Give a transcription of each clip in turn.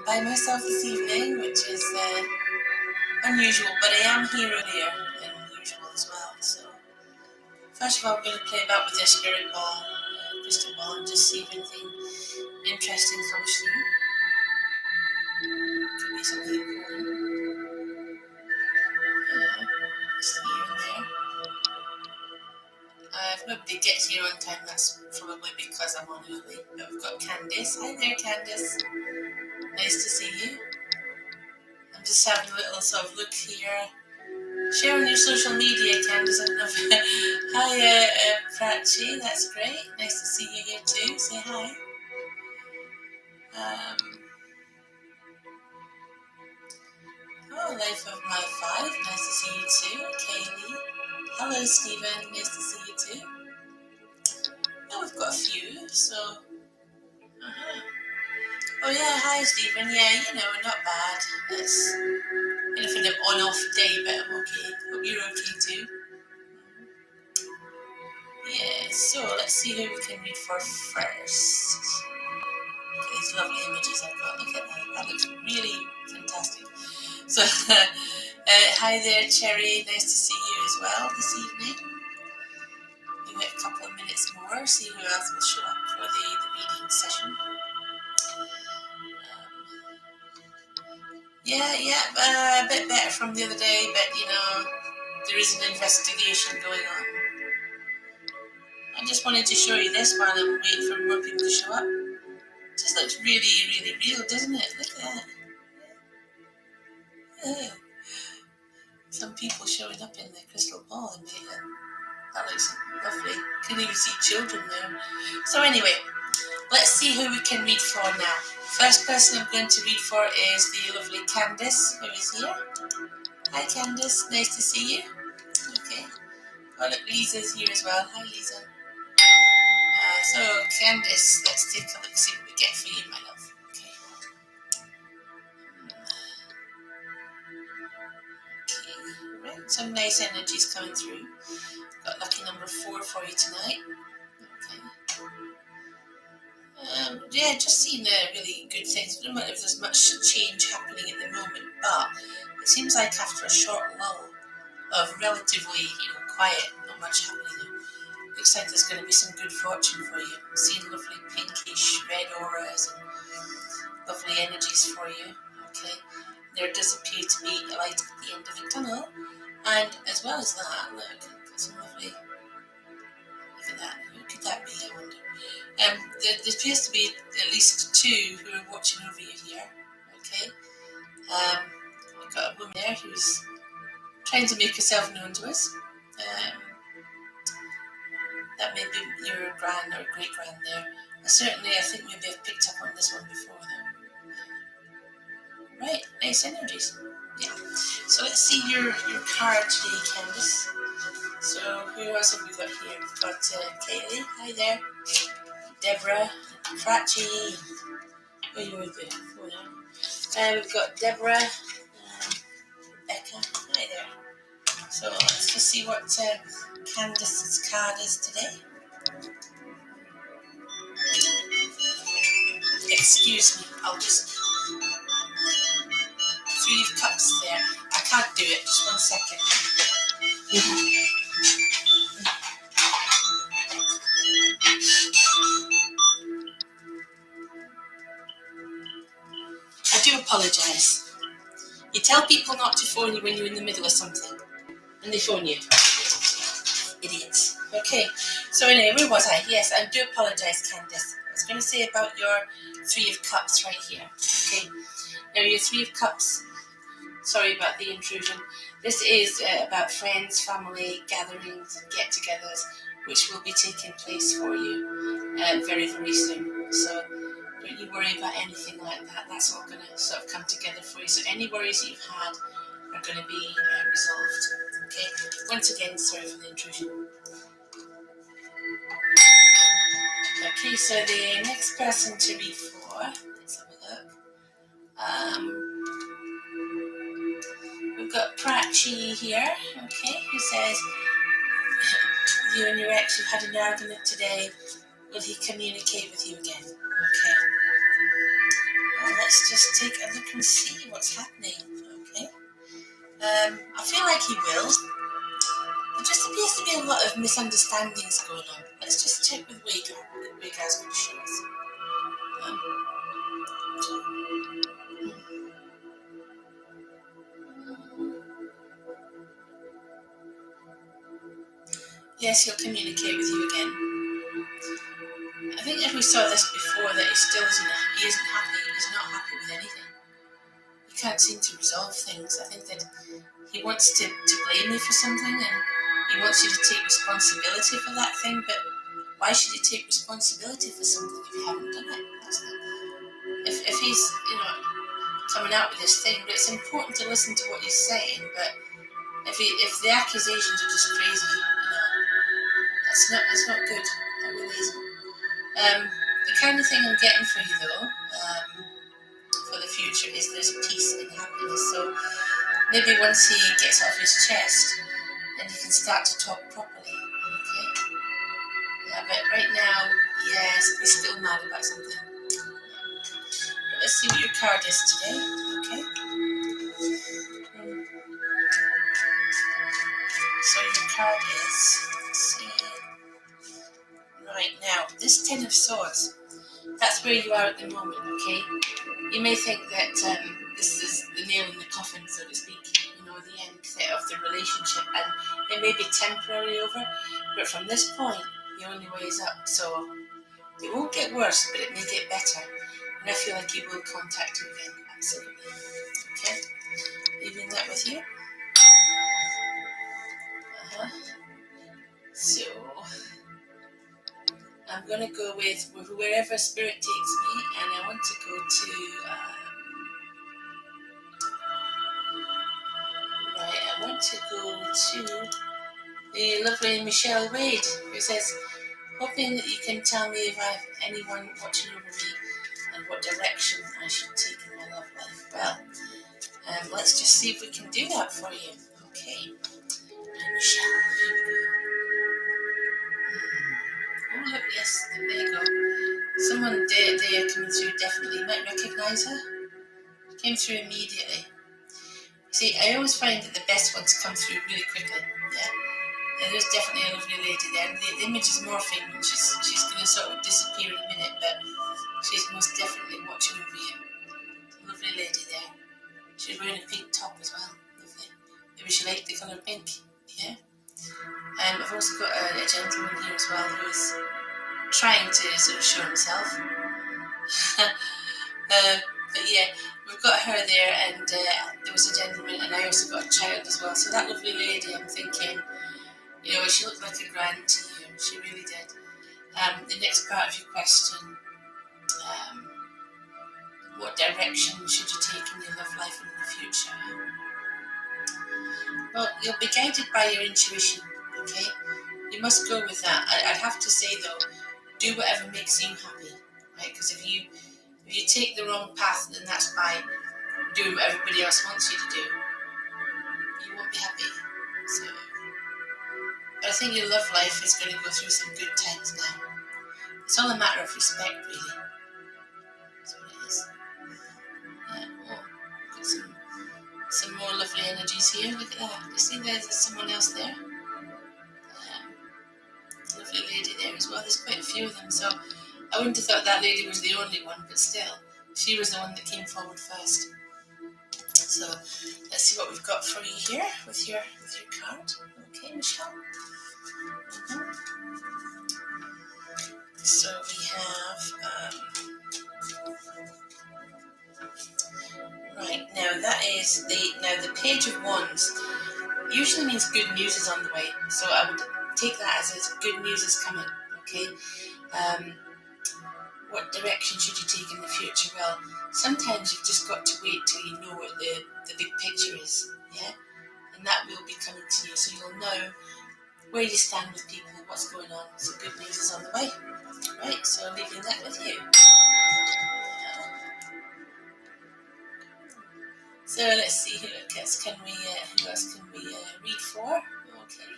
by myself this evening, which is unusual, but I am here earlier than usual as well. So, first of all, I'm going to play about with this spirit ball, crystal ball, and just see if anything interesting comes through. Could be something important. Just here and there. If nobody gets here on time, that's probably because I'm on early. But we've got Candice. Hi there, Candice. Nice to see you. I'm just having a little sort of look here. Share on your social media, Candice. Hi, Prachi. That's great. Nice to see you here too. Say hi. Life of My Five. Nice to see you too. Kaylee. Hello, Stephen. Nice to see you too. Oh, we've got a few. So. Oh yeah, hi Stephen. Yeah, not bad. It's kind of an on-off day, but I'm okay. Hope you're okay too. Yeah, so let's see who we can read for first. These lovely images I've got. Look at that. That looks really fantastic. So, hi there, Cherry. Nice to see you as well this evening. We've got a couple of minutes more. See who else will show up for the reading session. Yeah, a bit better from the other day, but there is an investigation going on. I just wanted to show you this while I'm waiting for more people to show up. It just looks really, really real, doesn't it? Look at that. Yeah. Some people showing up in the crystal ball and that looks lovely. Can even see children there. So anyway, let's see who we can read for now. First person I'm going to read for is the lovely Candice, who is here. Hi Candice, nice to see you. Okay. Oh look, Lisa's here as well. Hi Lisa. So Candice, let's take a look, see what we get for you, my love. Okay. Right, some nice energies coming through. Got lucky number 4 for you tonight. Okay. Just seeing really good things. I don't know if there's much change happening at the moment, but it seems like after a short lull of relatively, quiet, not much happening, looks like there's going to be some good fortune for you. I'm seeing lovely pinkish red auras and lovely energies for you. Okay. There does appear to be a light at the end of the tunnel, and as well as that, look, got some lovely. Look at that. Who could that be? I wonder. There appears to be at least 2 who are watching over you here. Okay. We've got a woman there who's trying to make herself known to us. That may be your grand or great grand there. I think maybe I've picked up on this one before though. Right, nice energies. Yeah. So let's see your card today, Candice. So who else have we got here? We've got Kaylee. Hi there. Deborah. Prachi. Oh, you were good. We've got Deborah. Rebecca. Hi there. So let's just see what Candice's card is today. Excuse me. I'll just... 3 of Cups there. I can't do it. Just 1 second. I do apologise. You tell people not to phone you when you're in the middle of something, and they phone you. Idiots. Okay, so anyway, where was I? Yes, I do apologise, Candice. I was going to say about your 3 of Cups right here. Okay, now your 3 of Cups, sorry about the intrusion. This is about friends, family, gatherings, and get-togethers, which will be taking place for you very, very soon. So don't you worry about anything like that. That's all going to sort of come together for you. So any worries you've had are going to be resolved. Okay. Once again, sorry for the intrusion. Okay, so the next person to read for, let's have a look. We've got Prachi here, okay, who says, you and your ex have had an argument today. Will he communicate with you again? Okay. Well, let's just take a look and see what's happening. Okay. I feel like he will. There just appears to be a lot of misunderstandings going on. Let's just check with Wake what Wake's going to show us. Um, yes, he'll communicate with you again. I think if we saw this before, that he still isn't happy. He's not happy with anything. He can't seem to resolve things. I think that he wants to blame you for something, and he wants you to take responsibility for that thing. But why should you take responsibility for something if you haven't done it? If he's coming out with this thing, but it's important to listen to what he's saying. But if the accusations are just crazy, that's not good. That really isn't. The kind of thing I'm getting for you though, for the future, is there's peace and happiness. So maybe once he gets off his chest, then you can start to talk properly. Okay. Yeah, but right now, yes, he's still mad about something. But let's see what your card is today. Okay. So your card is, let's see. Right now, this Ten of Swords. That's where you are at the moment, okay? You may think that this is the nail in the coffin, so to speak, the end of the relationship, and it may be temporarily over, but from this point, the only way is up. So it won't get worse, but it may get better, and I feel like he will contact you again, absolutely. Okay? Leaving that with you. So I'm going to go with wherever Spirit takes me, and I want to go to I want to go to the lovely Michelle Wade, who says, hoping that you can tell me if I have anyone watching over me and what direction I should take in my love life. Well, let's just see if we can do that for you. Okay. Michelle. Oh, look, yes, there you go. Someone there coming through definitely might recognise her. Came through immediately. See, I always find that the best ones come through really quickly. Yeah, there's definitely a lovely lady there. The image is morphing, and she's going to sort of disappear in a minute, but she's most definitely watching over you. Lovely lady there. She's wearing a pink top as well. Lovely. Maybe she liked the colour pink. Yeah. I've also got a gentleman here as well who is trying to sort of show himself. But yeah, we've got her there, and there was a gentleman, and I also got a child as well. So that lovely lady, I'm thinking, she looked like a grand to you. She really did. The next part of your question, what direction should you take in your love life in the future? Well, you'll be guided by your intuition, okay? You must go with that. I'd have to say though, do whatever makes you happy, right? Because if you take the wrong path, then that's by doing what everybody else wants you to do. You won't be happy. So, but I think your love life is going to go through some good times now. It's all a matter of respect, really. That's what it is. Got some more lovely energies here. Look at that. You see there's someone else there? Lovely lady there as well. There's quite a few of them, so I wouldn't have thought that lady was the only one, but still, she was the one that came forward first. So let's see what we've got for you here with your card. Okay, Michelle. So we have right now that is the Page of Wands. Usually means good news is on the way. So I would take that as good news is coming. Okay. What direction should you take in the future? Well, sometimes you've just got to wait till you know what the big picture is, yeah? And that will be coming to you, so you'll know where you stand with people, what's going on. So good news is on the way, right? So I'm leaving that with you. So let's see who else can we read for? Okay.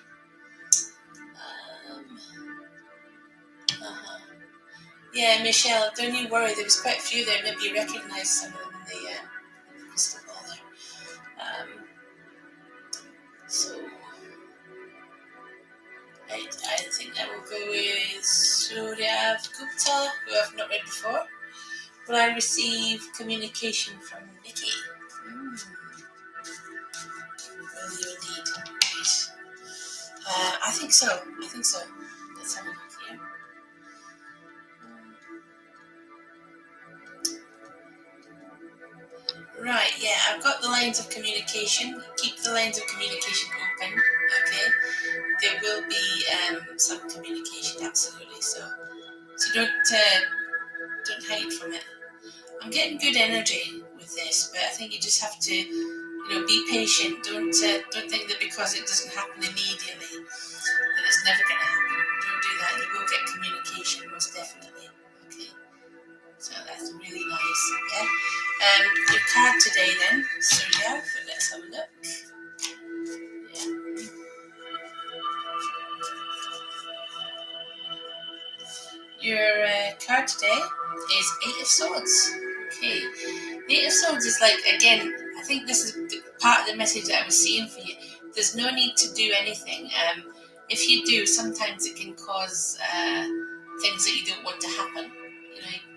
Yeah, Michelle, don't you worry. There was quite a few there. Maybe you recognise some of them in the crystal ball there. So I think I will go with Suryav Gupta, who I've not read before. Will I receive communication from Nikki? Will you indeed? Great. I think so. Let's have a look here. Right, yeah, I've got the lines of communication. Keep the lines of communication open, okay? There will be some communication, absolutely. So don't hide from it. I'm getting good energy with this, but I think you just have to, be patient. Don't think that because it doesn't happen immediately that it's never going to happen. Don't do that. You will get communication, most definitely. Okay, so that's really nice. Yeah. Your card today, then. So yeah, let's have a look. Yeah. Your card today is Eight of Swords. Okay. The Eight of Swords is like, again, I think this is part of the message that I was seeing for you. There's no need to do anything. If you do, sometimes it can cause things that you don't want to happen.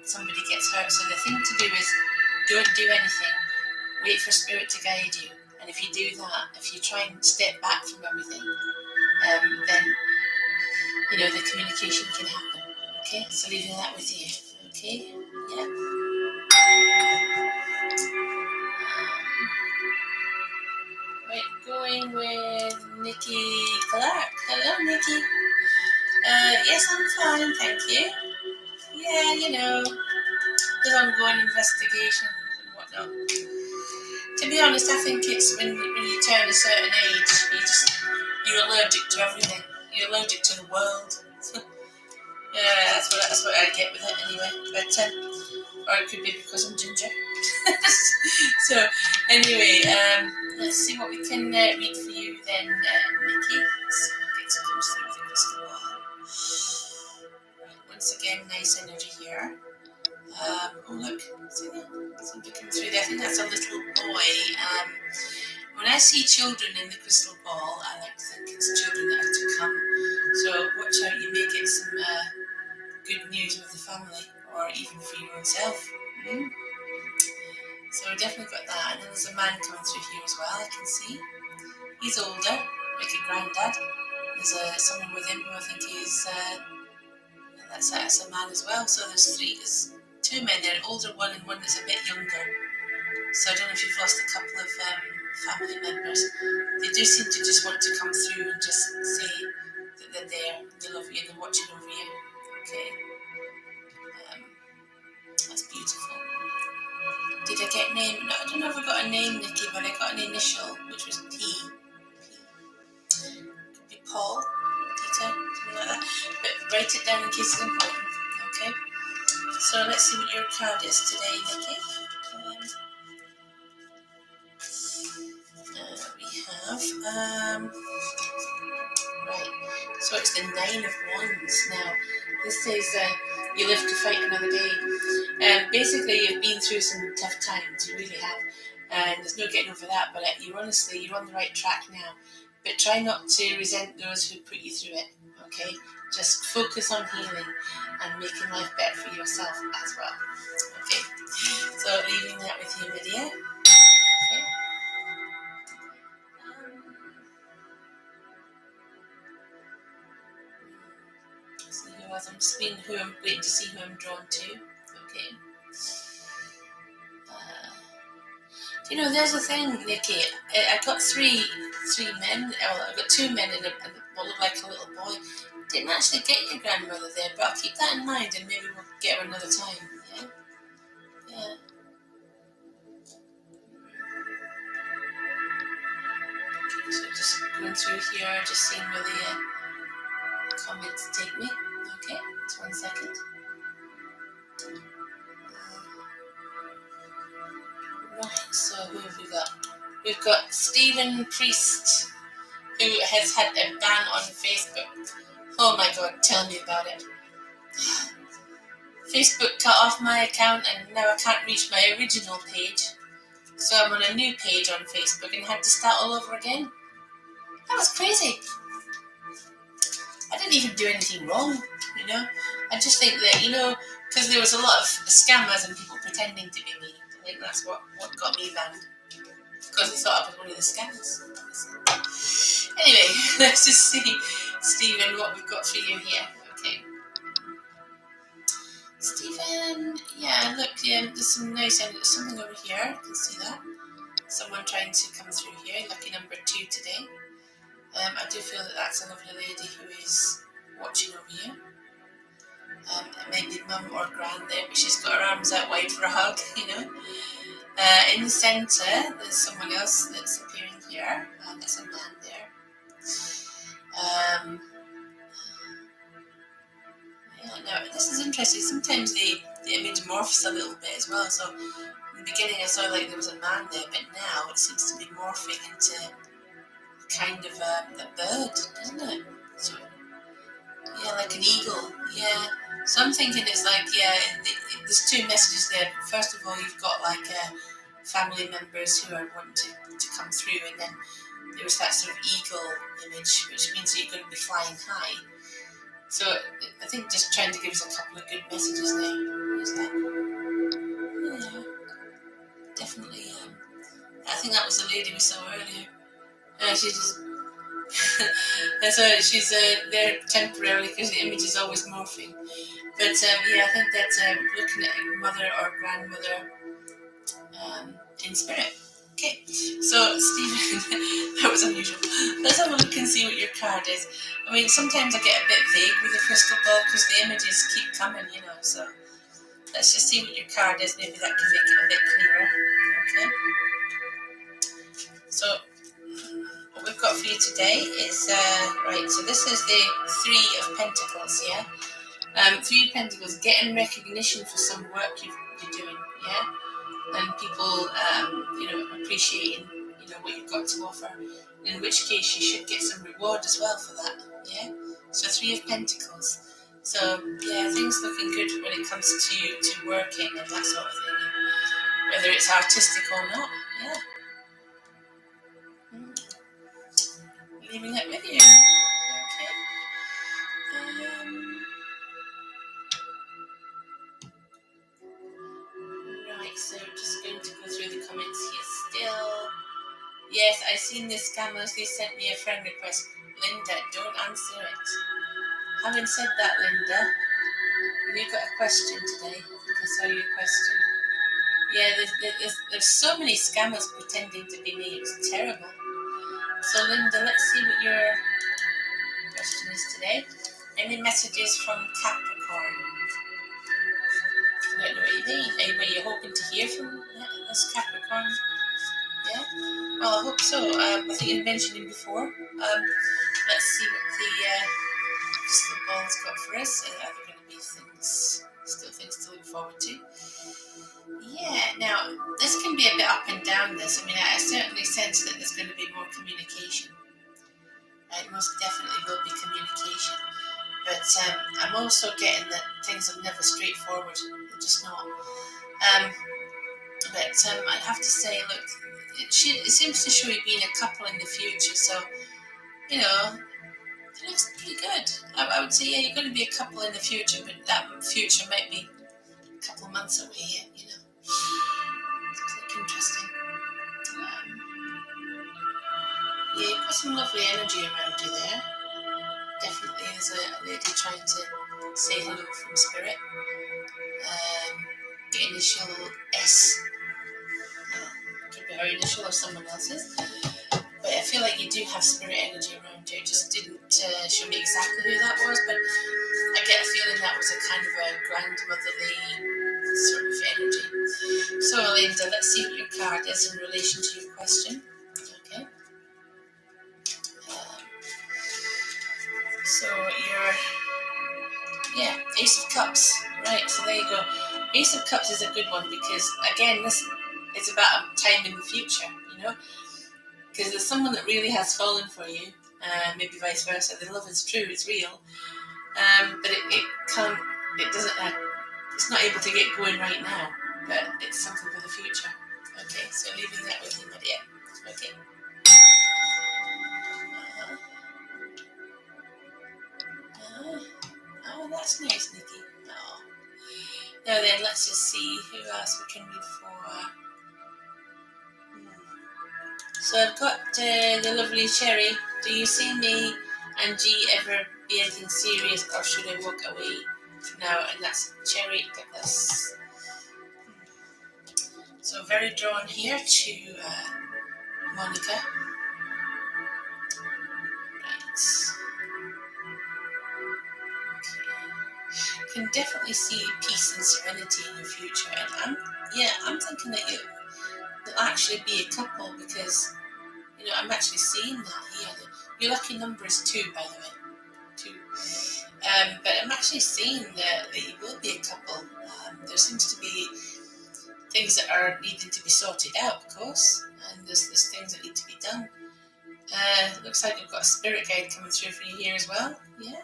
Somebody gets hurt. So the thing to do is don't do anything. Wait for spirit to guide you. And if you do that, if you try and step back from everything, then the communication can happen. Okay, so leaving that with you. Okay, yeah. Right, going with Nikki Clark. Hello, Nikki. Yes, I'm fine, thank you. Yeah, there's ongoing investigations and whatnot. To be honest, I think it's when you turn a certain age, you're allergic to everything. You're allergic to the world. Yeah, that's what I get with it anyway. But or it could be because I'm ginger. So anyway, let's see what we can read for you then, Nikki. Let's get to come through the crystal ball. Right, once again, nice energy here. Oh look, see that? Somebody come through there. I think that's a little boy. When I see children in the crystal ball, I like to think it's children that are to come. So watch out, you may get some good news with the family, or even for your own self. Mm-hmm. So we definitely got that. And then there's a man coming through here as well, I can see. He's older, like a granddad. There's someone with him who I think is, that's a man as well. So there's two men there, an older one and one that's a bit younger. So I don't know if you've lost a couple of family members. They do seem to just want to come through and just say that they're there, they love you, they're watching over you. Okay. That's beautiful. Did I get a name? No, I don't know if I got a name, Nikki, but I got an initial, which was P. Could be Paul, Peter, something like that. But write it down in case it's important. Okay. So let's see what your card is today, Nikki. We have right. So it's the Nine of Wands now. This says you live to fight another day. Basically, you've been through some tough times. You really have, and there's no getting over that. But you're on the right track now. But try not to resent those who put you through it. Okay, just focus on healing and making life better for yourself as well. Okay, so leaving that with you, Lydia. Okay. See who else I'm just waiting to see who I'm drawn to. Okay. There's a thing, Nikki. I've got three men. Well, I've got two men and what look like a little boy. Didn't actually get your grandmother there, but I'll keep that in mind and maybe we'll get her another time. Yeah. Yeah. Okay, so just going through here, just seeing where the comments take me. Okay, just 1 second. Right, so who have we got? We've got Stephen Priest, who has had a ban on Facebook. Oh my God, tell me about it. Facebook cut off my account and now I can't reach my original page. So I'm on a new page on Facebook and had to start all over again. That was crazy. I didn't even do anything wrong, you know. I just think that, because there was a lot of scammers and people pretending to be me. I think that's what got me banned. Because I thought I was one of the scammers. Anyway, let's just see, Stephen, what we've got for you here. Okay. Stephen, yeah, look, there's some nice, there's something over here. I can see that. Someone trying to come through here. Lucky number 2 today. I do feel that that's a lovely lady who is watching over you. Maybe mum or gran there, but she's got her arms out wide for a hug, In the centre, there's someone else that's appearing here. There's a man there. Now this is interesting. Sometimes the image morphs a little bit as well. So in the beginning, I saw like there was a man there, but now it seems to be morphing into kind of a bird, doesn't it? So, yeah, like an eagle. Yeah. So I'm thinking it's like, there's 2 messages there. First of all, you've got like family members who are wanting to come through, and then there was that sort of eagle image, which means that you're going to be flying high. So I think just trying to give us a couple of good messages there. Is that? Yeah, definitely. I think that was the lady we saw earlier. She just. And so she's there temporarily because the image is always morphing. But I think that looking at your mother or grandmother in spirit. Okay, so Stephen, that was unusual. Let's have a look and see what your card is. I mean, sometimes I get a bit vague with the crystal ball because the images keep coming, so let's just see what your card is. Maybe that can make it a bit clearer. Okay. So what we've got for you today is, right, so this is the 3 of Pentacles, yeah? 3 of Pentacles, getting recognition for some work you're doing, yeah? And people, appreciating, what you've got to offer. In which case, you should get some reward as well for that, yeah? So 3 of Pentacles. So, things looking good when it comes to working and that sort of thing. Whether it's artistic or not, yeah. Leaving it with you. Okay. Right, so just going to go through the comments here still. Yes, I seen the scammers. They sent me a friend request. Linda, don't answer it. Having said that, Linda, you got a question today. I think I saw your question. Yeah, there's so many scammers pretending to be me. It's terrible. So, Linda, let's see what your question is today. Any messages from Capricorn? I don't know what you mean. Were you hoping to hear from this Capricorn? Yeah? Well, I hope so. I think you mentioned him before. Let's see what the crystal ball's got for us. Are there going to be things to look forward to? Yeah, now, this can be a bit up and down, this. I mean, I certainly sense that there's going to be more communication. Right? Most definitely will be communication. But I'm also getting that things are never straightforward. They're just not. But I have to say, look, it seems to show you being a couple in the future. So, it looks pretty good. I would say, you're going to be a couple in the future, but that future might be a couple of months away yet, It's looking interesting. You've got some lovely energy around you there. Definitely there's a lady trying to say hello from spirit. The initial S. Could be her initial or someone else's. But I feel like you do have spirit energy around you. It just didn't show me exactly who that was, but I get a feeling that was a kind of a grandmotherly sort of energy. So, Linda, let's see what your card is in relation to your question. Okay. So Ace of Cups. Right, so there you go. Ace of Cups is a good one because, again, this is about a time in the future, because there's someone that really has fallen for you, maybe vice versa. The love is true, it's real, but it doesn't it's not able to get going right now, but it's something for the future. Okay, so leaving that with you, Lydia. Okay. Oh, that's nice, Nikki. Oh. Now then, let's just see who else we can read for. So I've got the lovely Sherry. Do you see me and G ever be anything serious, or should I walk away now? And that's Cherry Douglas. So very drawn here to Monica. Right. Okay. Can definitely see peace and serenity in your future, and I'm thinking that you'll actually be a couple because I'm actually seeing that here. Your lucky number is 2, by the way. 2. But I'm actually seeing that you will be a couple. There seems to be things that are needing to be sorted out, of course, and there's things that need to be done. Looks like you've got a spirit guide coming through for you here as well. Yeah.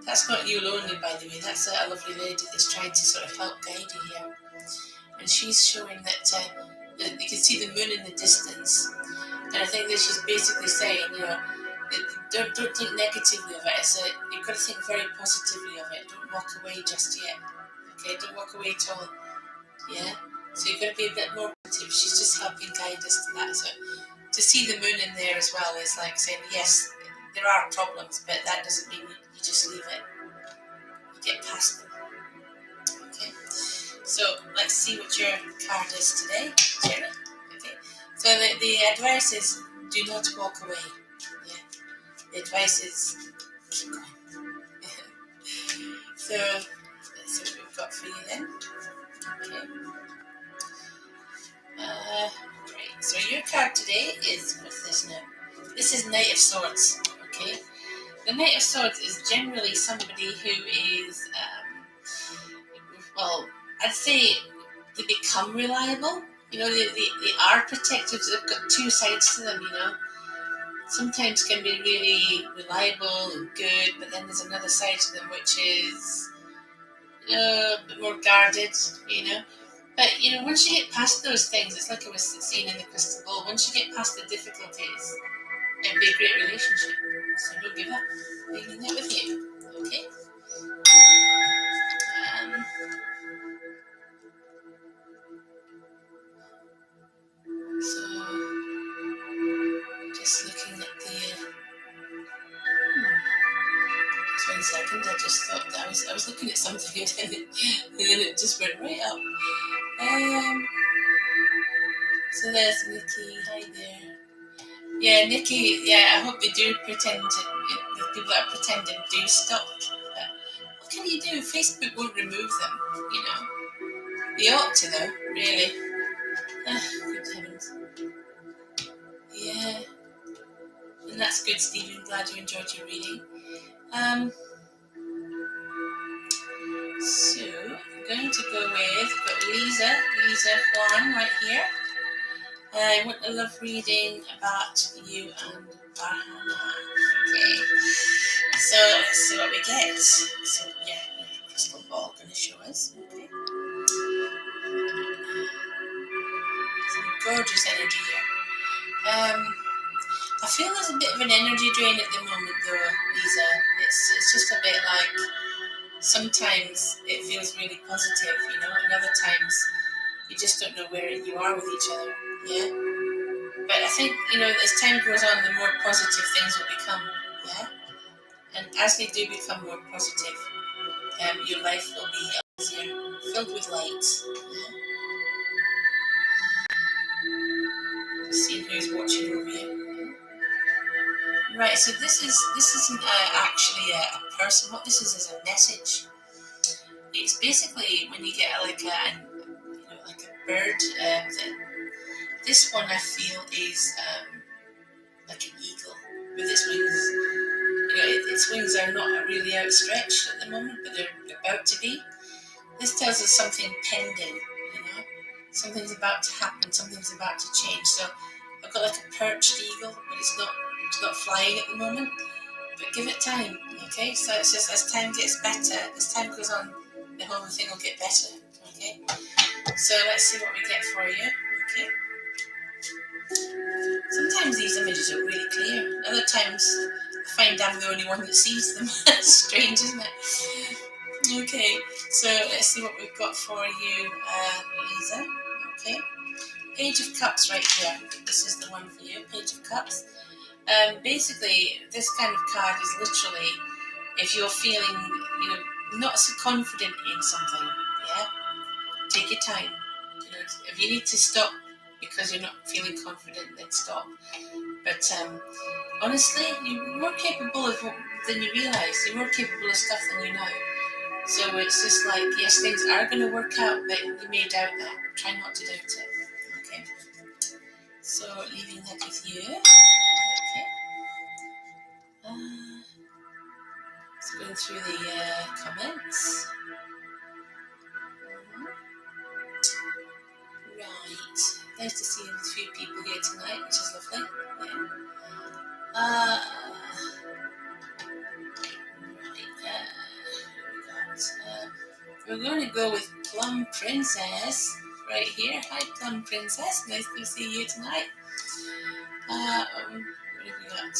That's not you lonely, by the way. That's a lovely lady that's trying to sort of help guide you here, and she's showing that you can see the moon in the distance, and I think that she's basically saying, don't think negatively of it. You've got to think very positively of it. Don't walk away just yet. Okay, don't walk away at all. Yeah. So you've got to be a bit more positive. She's just helping guide us to that. So to see the moon in there as well is like saying, yes, there are problems, but that doesn't mean you just leave it. You get past them. Okay. So let's see what your card is today, Jerry. Okay. So the advice is do not walk away. Yeah. The advice is keep going. So that's what we've got for you then. Okay. Great. So your card today is what's this now? This is Knight of Swords. Okay. The Knight of Swords is generally somebody who is, well, I'd say they become reliable. They are protective. They've got 2 sides to them. Sometimes can be really reliable and good, but then there's another side to them which is a bit more guarded. But once you get past those things, it's like I was saying in the crystal ball. Once you get past the difficulties, it'll be a great relationship. So don't give up. Leaving that with you. Okay. So just looking at the. Just 1 second. I just thought that I was looking at something and then it just went right up. So there's Nikki. Hi there. Yeah, Nikki. Yeah, I hope they do pretend. The people that are pretending do stop. What can you do? Facebook won't remove them. They ought to, though. Really. Good heavens. Yeah. And that's good, Stephen. Glad you enjoyed your reading. So I'm going to go with got Lisa Juan right here. I want a love reading about you and Bahana. Okay. So let's see what we get. So yeah, the crystal ball going to show us. Okay. Some gorgeous energy here. I feel there's a bit of an energy drain at the moment, though, Lisa. It's just a bit like sometimes it feels really positive, and other times you just don't know where you are with each other. Yeah. But I think as time goes on, the more positive things will become. Yeah. And as they do become more positive, your life will be easier, filled with light. Yeah. See who's watching over you. Right, so this isn't actually a person. What this is a message. It's basically when you get like a bird. This one I feel is like an eagle with its wings. Its wings are not really outstretched at the moment, but they're about to be. This tells us something pending. Something's about to happen. Something's about to change. So I've got like a perched eagle, but it's not flying at the moment. but give it time, okay? So it's just as time gets better, as time goes on, the whole thing will get better, okay? So let's see what we get for you, okay? Sometimes these images are really clear. Other times I find I'm the only one that sees them. It's strange, isn't it? Okay, so let's see what we've got for you, Lisa. Okay, Page of Cups right here. This is the one for you, Page of Cups. Basically, this kind of card is literally if you're feeling, not so confident in something, yeah, take your time. If you need to stop because you're not feeling confident, then stop. But honestly, you're more capable than you realise. You're more capable of stuff than you know. So it's just like, yes, things are going to work out, but you may doubt that. Try not to doubt it. Okay. So leaving that with you. Okay. Let's go through the comments. Right. Nice to see a few people here tonight, which is lovely. Yeah. We're going to go with Plum Princess right here. Hi, Plum Princess. Nice to see you tonight. What have we got?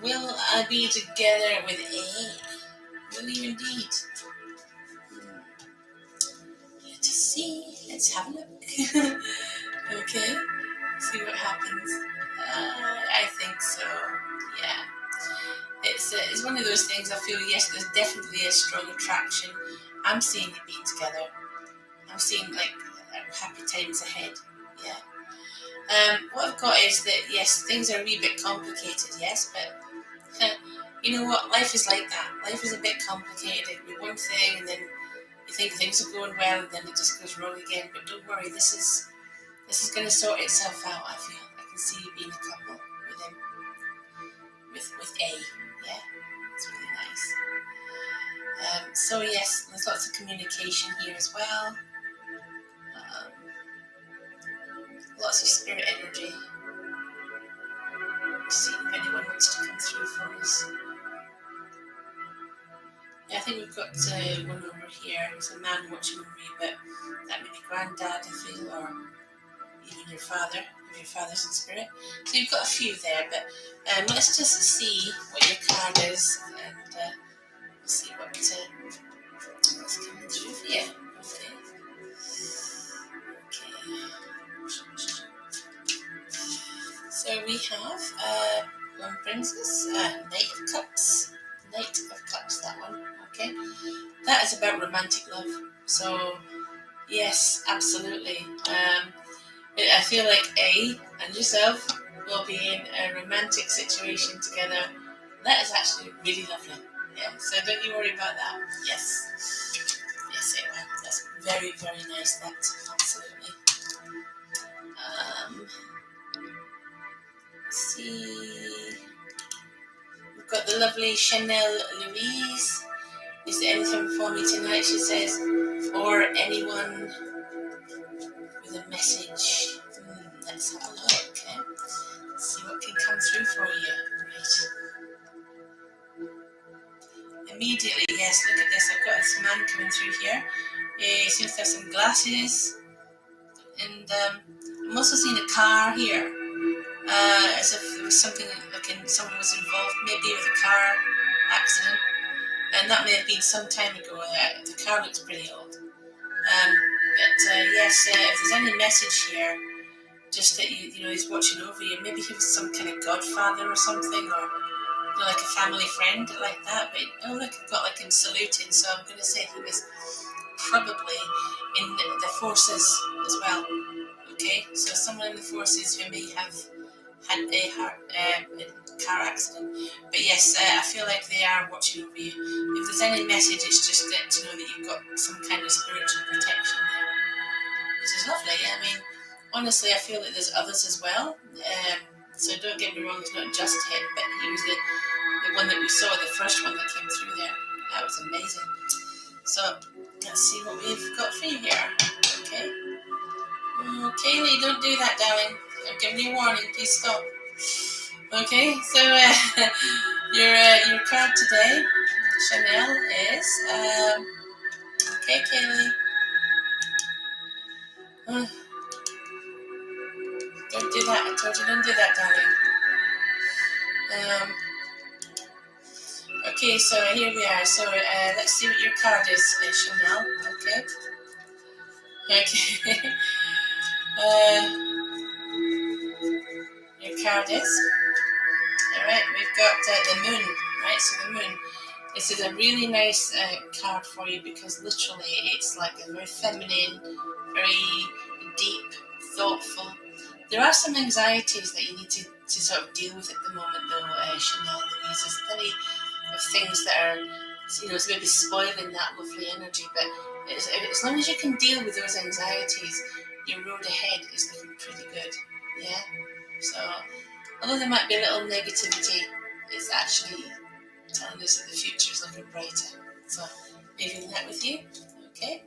Will I be together with A? Will you indeed? Let's see. Let's have a look. Okay. See what happens. I think so. Yeah. It's one of those things I feel, yes, there's definitely a strong attraction. I'm seeing you being together. I'm seeing like happy times ahead. Yeah. What I've got is that, yes, things are a wee bit complicated, yes, but you know what? Life is like that. Life is a bit complicated. It can be one thing, and then you think things are going well, and then it just goes wrong again. But don't worry, this is going to sort itself out. I feel I can see you being a couple with him, with A. Yeah, it's really nice. So yes, there's lots of communication here as well. Lots of spirit energy. See if anyone wants to come through for us. Yeah, I think we've got one over here. There's a man watching over you, but that may be granddad, I feel, or even your father, if your father's in spirit. So you've got a few there, but let's just see what your card is, and we'll see what's coming through for you. Okay. So we have one Princess, Knight of Cups. Knight of Cups, that one. Okay. That is about romantic love. So, yes, absolutely. I feel like A and yourself will be in a romantic situation together. That is actually really lovely. Yeah, so don't you worry about that. Yes. Yes, it will. That's very, very nice, that. Absolutely. Let's see. We've got the lovely Chanel Louise. Is there anything for me tonight, she says, or anyone with a message? Let's have a look, okay? Let's see what can come through for you. Right. Immediately, yes, look at this. I've got this man coming through here. He seems to have some glasses. And I'm also seeing a car here. As if there was something, like someone was involved, maybe with a car accident. And that may have been some time ago. The car looks pretty old. But yes, if there's any message here, just that he's watching over you. Maybe he was some kind of godfather or something, or like a family friend like that. But look, I've got like him saluting, so I'm going to say he was probably in the forces as well. Okay, so someone in the forces who may have had a car accident. But yes, I feel like they are watching over you. If there's any message, it's just to know that you've got some kind of spiritual protection there, which is lovely. I mean, honestly, I feel that there's others as well. So don't get me wrong, it's not just him, but he was the one that we saw, the first one that came through there. That was amazing. So let's see what we've got for you here. Okay. Kaylee, don't do that, darling. I'm giving you a warning. Please stop. Okay, so your card today, Chanel, is okay, Kaylee. Oh, don't do that. I told you don't do that, darling. Okay, so here we are. So let's see what your card is, Chanel. Okay. Okay. Your card is. All right. We've got the moon. Right. So the moon. This is a really nice card for you because literally it's like a very feminine, very deep, thoughtful. There are some anxieties that you need to sort of deal with at the moment, though, Chanel Louise. There's plenty of things that are, it's maybe spoiling that lovely energy. But as long as you can deal with those anxieties, your road ahead is looking pretty good. Yeah. So, although there might be a little negativity, it's actually telling us that the future is looking brighter. So, leaving that with you. Okay.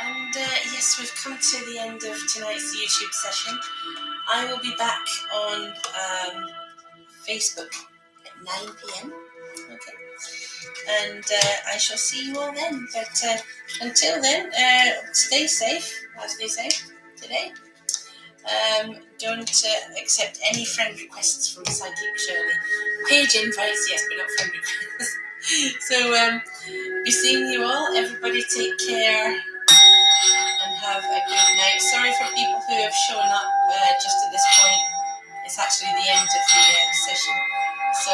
And yes, we've come to the end of tonight's YouTube session. I will be back on Facebook at 9 p.m. Okay. And I shall see you all then. But until then, stay safe, as they say today. Don't accept any friend requests from Psychic Shirley. Page invites, yes, but not friend requests. So, be seeing you all. Everybody take care and have a good night. Sorry for people who have shown up just at this point. It's actually the end of the session. So